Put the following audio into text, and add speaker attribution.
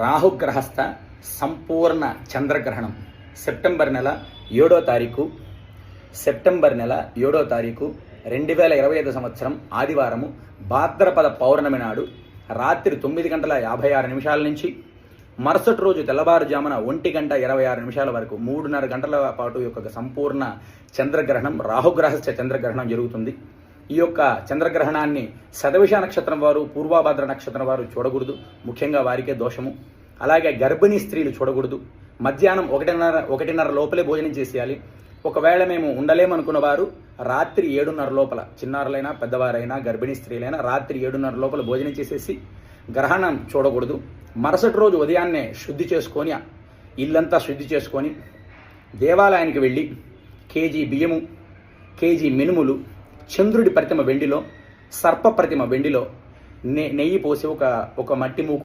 Speaker 1: రాహుగ్రహస్థ సంపూర్ణ చంద్రగ్రహణం సెప్టెంబర్ నెల 7వ తారీఖు 2025 సంవత్సరం ఆదివారము భాద్రపద పౌర్ణమి నాడు రాత్రి 9:56 నుంచి మరుసటి రోజు తెల్లవారుజామున 1:26 వరకు 3:30 గంటల పాటు యొక్క సంపూర్ణ చంద్రగ్రహణం రాహుగ్రహస్థ చంద్రగ్రహణం జరుగుతుంది. ఈ యొక్క చంద్రగ్రహణాన్ని శతవిష నక్షత్రం వారు, పూర్వభద్ర నక్షత్రం వారు చూడకూడదు, ముఖ్యంగా వారికే దోషము. అలాగే గర్భిణీ స్త్రీలు చూడకూడదు. మధ్యాహ్నం 1:30 లోపలే భోజనం చేసేయాలి. ఒకవేళ మేము ఉండలేమనుకున్న వారు రాత్రి 7:30 లోపల, చిన్నారులైనా పెద్దవారైనా గర్భిణీ స్త్రీలైనా రాత్రి 7:30 లోపల భోజనం చేసేసి గ్రహణం చూడకూడదు. మరుసటి రోజు ఉదయాన్నే శుద్ధి చేసుకొని, ఇల్లంతా శుద్ధి చేసుకొని దేవాలయానికి వెళ్ళి కేజీ బియ్యము, కేజీ మినుములు, చంద్రుడి ప్రతిమ వెండిలో, సర్ప ప్రతిమ వెండిలో నెయ్యి పోసి ఒక మట్టి మూకు